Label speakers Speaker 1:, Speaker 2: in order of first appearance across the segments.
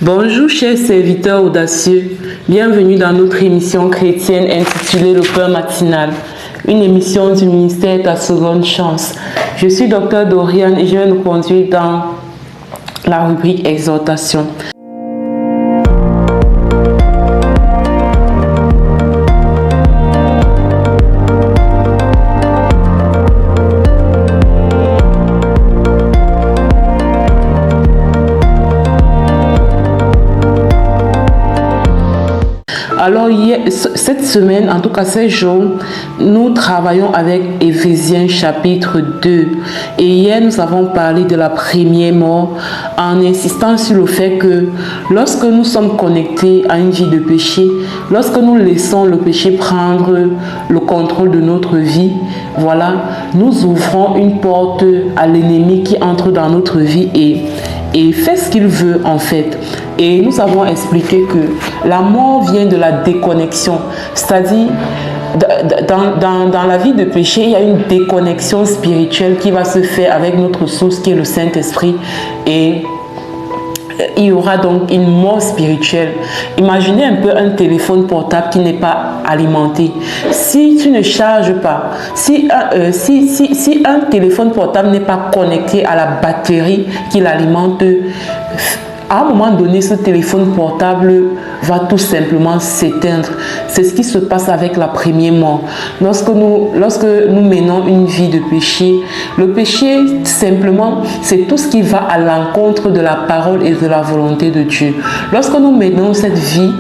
Speaker 1: Bonjour chers serviteurs audacieux, bienvenue dans notre émission chrétienne intitulée Le Pain matinal, une émission du ministère Ta Seconde Chance. Je suis Dr Doriane et je vais nous conduire dans la rubrique Exhortation. Alors, cette semaine, en tout cas ces jours, nous travaillons avec Éphésiens chapitre 2. Et hier, nous avons parlé de la première mort en insistant sur le fait que lorsque nous sommes connectés à une vie de péché, lorsque nous laissons le péché prendre le contrôle de notre vie, voilà, nous ouvrons une porte à l'ennemi qui entre dans notre vie et fait ce qu'il veut en fait. Et nous avons expliqué que la mort vient de la déconnexion, c'est-à-dire dans la vie de péché, il y a une déconnexion spirituelle qui va se faire avec notre source qui est le Saint-Esprit et il y aura donc une mort spirituelle. Imaginez un peu un téléphone portable qui n'est pas alimenté. Si tu ne charges pas, si un téléphone portable n'est pas connecté à la batterie qui l'alimente, à un moment donné, ce téléphone portable va tout simplement s'éteindre. C'est ce qui se passe avec la première mort. Lorsque nous menons une vie de péché, le péché, simplement, c'est tout ce qui va à l'encontre de la parole et de la volonté de Dieu. Lorsque nous menons cette vie,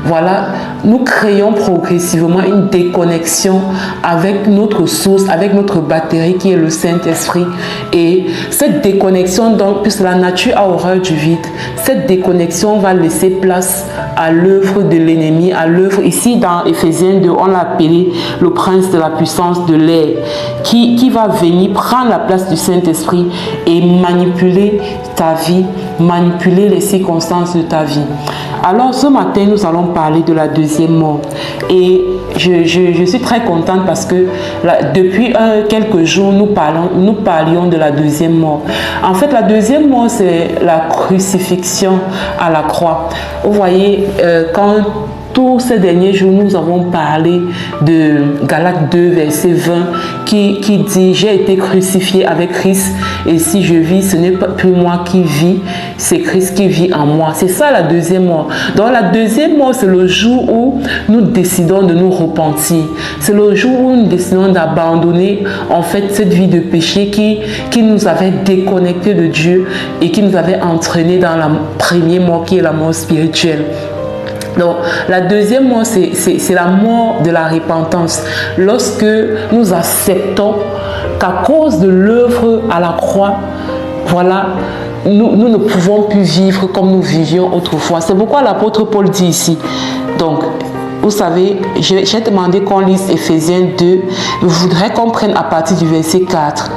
Speaker 1: voilà, nous créons progressivement une déconnexion avec notre source, avec notre batterie qui est le Saint-Esprit. Et cette déconnexion, donc, puisque la nature a horreur du vide, cette déconnexion va laisser place à l'œuvre de l'ennemi, à l'œuvre, ici dans Éphésiens 2, on l'a appelé le prince de la puissance de l'air, qui va venir prendre la place du Saint-Esprit et manipuler ta vie, manipuler les circonstances de ta vie. Alors ce matin, nous allons parler de la deuxième mort. Et je suis très contente parce que depuis quelques jours, nous parlions de la deuxième mort. En fait, la deuxième mort, c'est la crucifixion à la croix. Vous voyez, quand tous ces derniers jours, nous avons parlé de Galates 2, verset 20, qui dit « J'ai été crucifié avec Christ, et si je vis, ce n'est pas plus moi qui vis, c'est Christ qui vit en moi. » C'est ça la deuxième mort. Donc la deuxième mort, c'est le jour où nous décidons de nous repentir. C'est le jour où nous décidons d'abandonner en fait cette vie de péché qui nous avait déconnectés de Dieu et qui nous avait entraînés dans la première mort qui est la mort spirituelle. Donc, la deuxième mort, c'est la mort de la repentance. Lorsque nous acceptons qu'à cause de l'œuvre à la croix, voilà, nous ne pouvons plus vivre comme nous vivions autrefois. C'est pourquoi l'apôtre Paul dit ici. Donc, vous savez, j'ai demandé qu'on lise Éphésiens 2. Je voudrais qu'on prenne à partir du verset 4.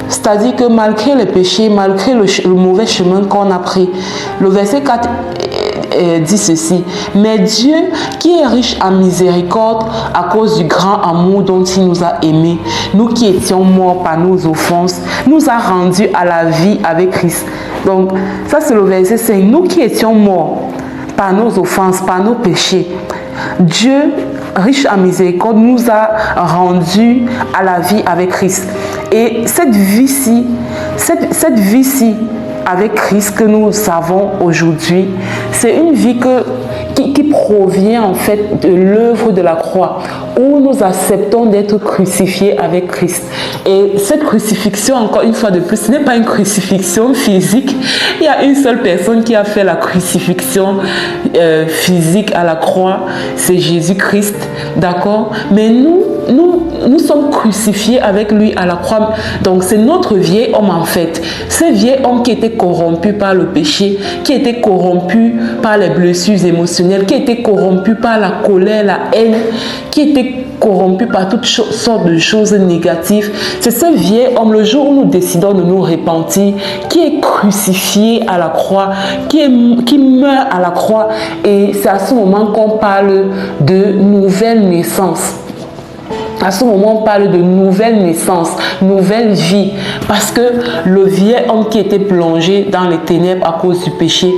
Speaker 1: C'est-à-dire que malgré le péché, malgré le mauvais chemin qu'on a pris, le verset 4 dit ceci: mais Dieu qui est riche en miséricorde à cause du grand amour dont il nous a aimés, nous qui étions morts par nos offenses, nous a rendus à la vie avec Christ. Donc ça c'est le verset 5. Nous qui étions morts par nos offenses, par nos péchés, Dieu riche en miséricorde nous a rendus à la vie avec Christ. Et cette vie-ci, cette vie-ci avec Christ que nous avons aujourd'hui, c'est une vie qui provient en fait de l'œuvre de la croix, où nous acceptons d'être crucifiés avec Christ. Et cette crucifixion, encore une fois de plus, ce n'est pas une crucifixion physique. Il y a une seule personne qui a fait la crucifixion physique à la croix, c'est Jésus-Christ, d'accord? Mais nous sommes crucifiés avec lui à la croix. Donc c'est notre vieil homme en fait. Ce vieil homme qui était corrompu par le péché, qui était corrompu par les blessures émotionnelles, qui était corrompu par la colère, la haine, qui était corrompu par toutes sortes de choses négatives. C'est ce vieil homme, le jour où nous décidons de nous repentir, qui est crucifié à la croix, qui meurt à la croix. Et c'est à ce moment qu'on parle de nouvelle naissance. À ce moment, on parle de nouvelle naissance, nouvelle vie. Parce que le vieil homme qui était plongé dans les ténèbres à cause du péché,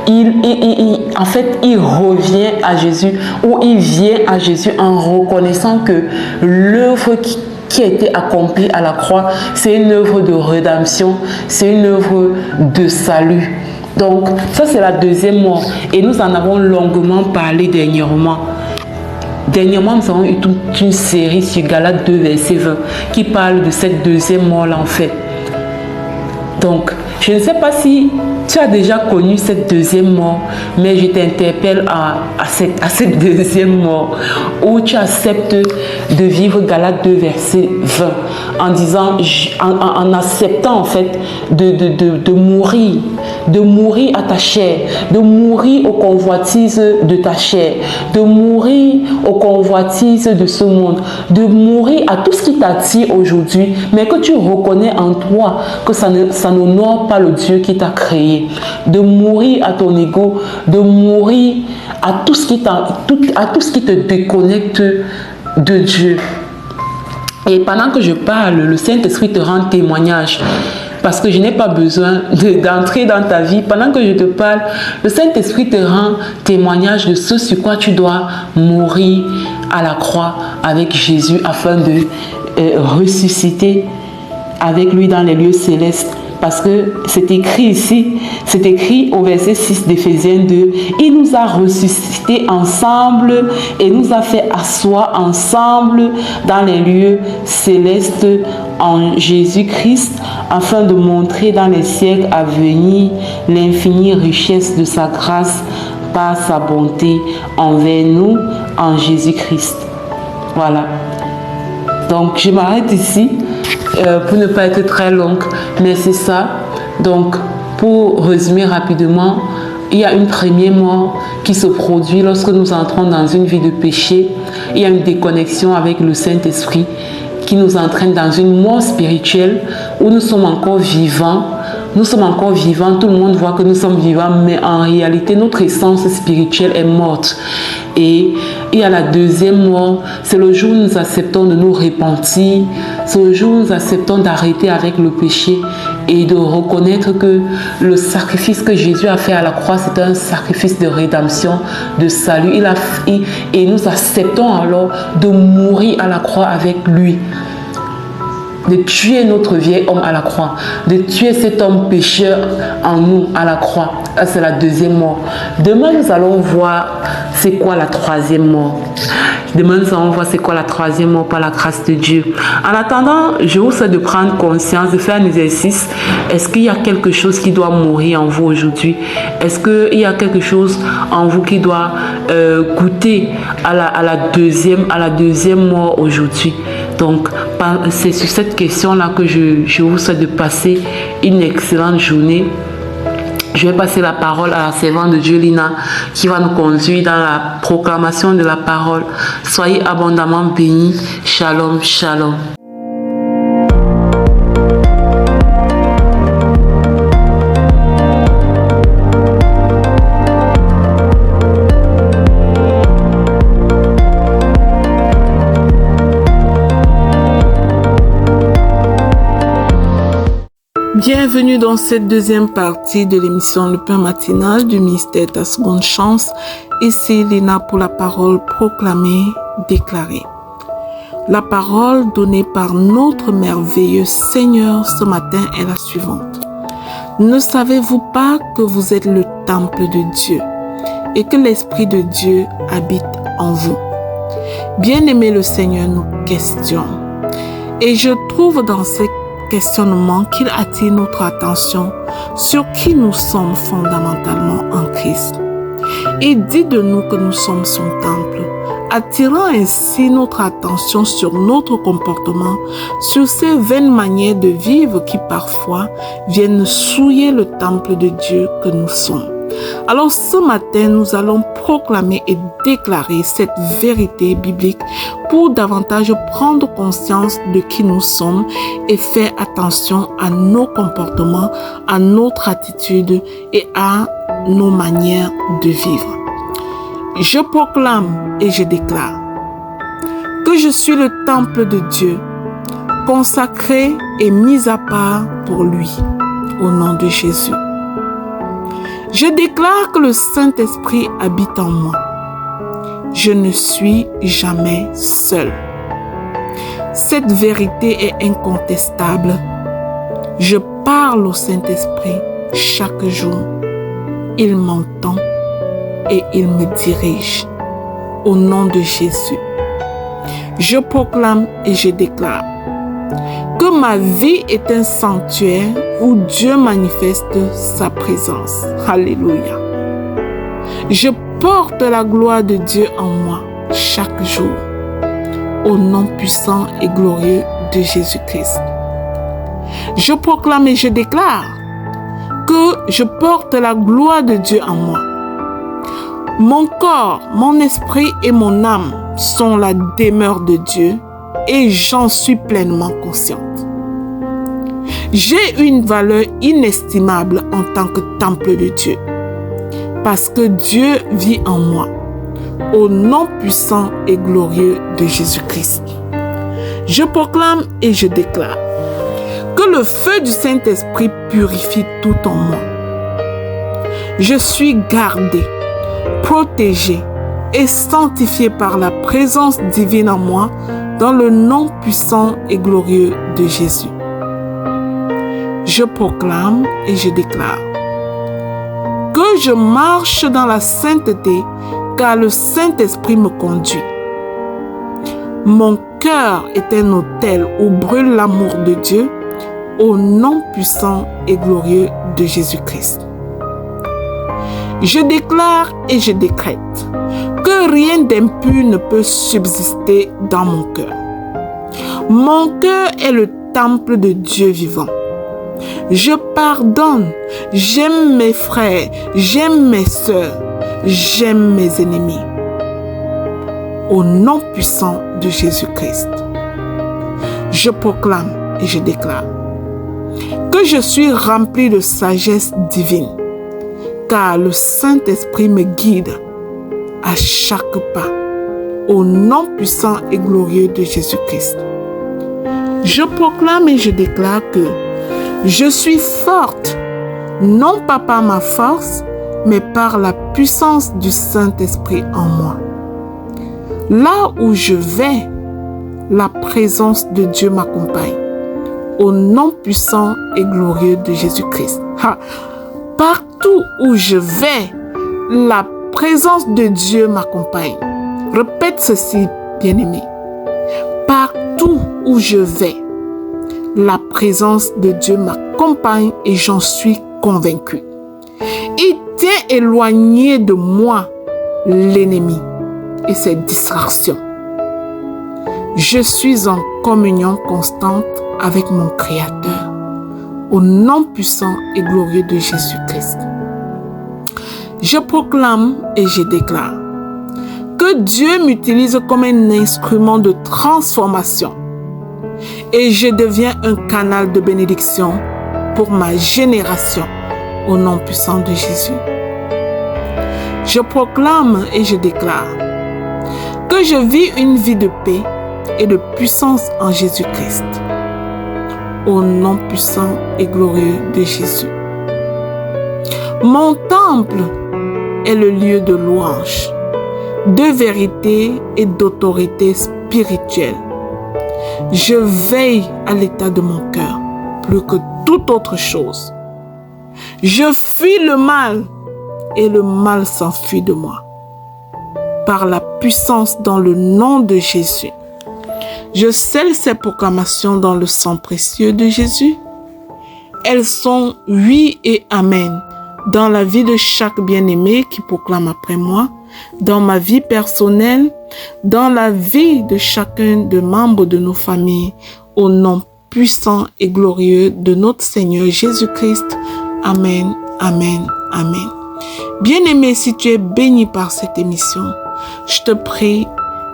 Speaker 1: en fait, il revient à Jésus, ou il vient à Jésus en reconnaissant que l'œuvre qui a été accomplie à la croix, c'est une œuvre de rédemption, c'est une œuvre de salut. Donc, ça c'est la deuxième mort. Et nous en avons longuement parlé dernièrement. Dernièrement, nous avons eu toute une série sur Galates 2, verset 20, qui parle de cette deuxième mort-là, en fait. Donc, je ne sais pas si tu as déjà connu cette deuxième mort, mais je t'interpelle à cette deuxième mort, où tu acceptes de vivre Galates 2, verset 20, en disant, en acceptant en fait de mourir à ta chair, de mourir aux convoitises de ta chair, de mourir aux convoitises de ce monde, de mourir à tout ce qui t'attire aujourd'hui, mais que tu reconnais en toi que ça n'honore pas le Dieu qui t'a créé, de mourir à ton ego, de mourir à tout ce qui te déconnecte de Dieu. Et pendant que je parle, le Saint-Esprit te rend témoignage. Parce que je n'ai pas besoin d'entrer dans ta vie. Pendant que je te parle, le Saint-Esprit te rend témoignage de ce sur quoi tu dois mourir à la croix avec Jésus afin de ressusciter avec lui dans les lieux célestes. Parce que c'est écrit ici, c'est écrit au verset 6 d'Éphésiens 2, il nous a ressuscités ensemble et nous a fait asseoir ensemble dans les lieux célestes en Jésus-Christ, afin de montrer dans les siècles à venir l'infinie richesse de sa grâce par sa bonté envers nous en Jésus-Christ. Voilà. Donc je m'arrête ici. Pour ne pas être très longue, mais c'est ça. Donc, pour résumer rapidement, il y a une première mort qui se produit lorsque nous entrons dans une vie de péché. Il y a une déconnexion avec le Saint-Esprit qui nous entraîne dans une mort spirituelle où nous sommes encore vivants. Nous sommes encore vivants, tout le monde voit que nous sommes vivants, mais en réalité, notre essence spirituelle est morte. Et il y a la deuxième mort, c'est le jour où nous acceptons de nous repentir, c'est le jour où nous acceptons d'arrêter avec le péché et de reconnaître que le sacrifice que Jésus a fait à la croix, c'est un sacrifice de rédemption, de salut. Et nous acceptons alors de mourir à la croix avec lui. De tuer notre vieil homme à la croix, de tuer cet homme pécheur en nous à la croix. Ça, c'est la deuxième mort. Demain, nous allons voir c'est quoi la troisième mort. Demain, nous allons voir c'est quoi la troisième mort par la grâce de Dieu. En attendant, je vous souhaite de prendre conscience, de faire un exercice. Est-ce qu'il y a quelque chose qui doit mourir en vous aujourd'hui? Est-ce qu'il y a quelque chose en vous qui doit goûter à la deuxième mort aujourd'hui? Donc, c'est sur cette question-là que je vous souhaite de passer une excellente journée. Je vais passer la parole à la servante de Dieu, Lina, qui va nous conduire dans la proclamation de la parole. Soyez abondamment bénis. Shalom, shalom. Bienvenue dans cette deuxième partie de l'émission Le Pain Matinal du ministère Ta Seconde Chance. Ici Lina pour la parole proclamée, déclarée. La parole donnée par notre merveilleux Seigneur ce matin est la suivante. Ne savez-vous pas que vous êtes le temple de Dieu et que l'Esprit de Dieu habite en vous? Bien-aimé, le Seigneur nous questionne. Et je trouve dans ces questionnement qu'il attire notre attention sur qui nous sommes fondamentalement en Christ. Il dit de nous que nous sommes son temple, attirant ainsi notre attention sur notre comportement, sur ces vaines manières de vivre qui parfois viennent souiller le temple de Dieu que nous sommes. Alors ce matin, nous allons proclamer et déclarer cette vérité biblique pour davantage prendre conscience de qui nous sommes et faire attention à nos comportements, à notre attitude et à nos manières de vivre. Je proclame et je déclare que
Speaker 2: que je suis le temple de Dieu, consacré et mis à part pour lui, au nom de Jésus. Je déclare que le Saint-Esprit habite en moi. Je ne suis jamais seul. Cette vérité est incontestable. Je parle au Saint-Esprit chaque jour. Il m'entend et il me dirige. Au nom de Jésus, je proclame et je déclare que ma vie est un sanctuaire où Dieu manifeste sa présence. Alléluia. Je porte la gloire de Dieu en moi chaque jour. Au nom puissant et glorieux de Jésus-Christ. Je proclame et je déclare que je porte la gloire de Dieu en moi. Mon corps, mon esprit et mon âme sont la demeure de Dieu et j'en suis pleinement consciente. J'ai une valeur inestimable en tant que temple de Dieu parce que Dieu vit en moi. Au nom puissant et glorieux de Jésus-Christ. Je proclame et je déclare que le feu du Saint-Esprit purifie tout en moi. Je suis gardé, protégé et sanctifié par la présence divine en moi dans le nom puissant et glorieux de Jésus. Je proclame et je déclare que je marche dans la sainteté car le Saint-Esprit me conduit. Mon cœur est un autel où brûle l'amour de Dieu au nom puissant et glorieux de Jésus-Christ. Je déclare et je décrète que rien d'impur ne peut subsister dans mon cœur. Mon cœur est le temple de Dieu vivant. Je pardonne, j'aime mes frères, j'aime mes sœurs, j'aime mes ennemis. Au nom puissant de Jésus-Christ, je proclame et je déclare que je suis rempli de sagesse divine, car le Saint-Esprit me guide à chaque pas. Au nom puissant et glorieux de Jésus-Christ, je proclame et je déclare que je suis forte, non pas par ma force, mais par la puissance du Saint-Esprit en moi. Là où je vais, la présence de Dieu m'accompagne. Au nom puissant et glorieux de Jésus-Christ. Partout où je vais, la présence de Dieu m'accompagne. Répète ceci, bien-aimé. Partout où je vais, la présence de Dieu m'accompagne et j'en suis convaincu. Il tient éloigné de moi l'ennemi et ses distractions. Je suis en communion constante avec mon Créateur, au nom puissant et glorieux de Jésus-Christ. Je proclame et je déclare que Dieu m'utilise comme un instrument de transformation et je deviens un canal de bénédiction pour ma génération, au nom puissant de Jésus. Je proclame et je déclare que je vis une vie de paix et de puissance en Jésus-Christ. Au nom puissant et glorieux de Jésus. Mon temple est le lieu de louange, de vérité et d'autorité spirituelle. Je veille à l'état de mon cœur plus que toute autre chose. Je fuis le mal et le mal s'enfuit de moi. Par la puissance dans le nom de Jésus. Je scelle ces proclamations dans le sang précieux de Jésus. Elles sont oui et amen dans la vie de chaque bien-aimé qui proclame après moi, dans ma vie personnelle, dans la vie de chacun des membres de nos familles, au nom puissant et glorieux de notre Seigneur Jésus-Christ. Amen, amen, amen. Bien-aimé, si tu es béni par cette émission, je te prie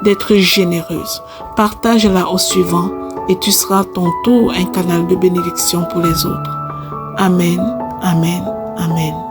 Speaker 2: d'être généreuse. Partage-la au suivant et tu seras à ton tour un canal de bénédiction pour les autres. Amen, amen, amen.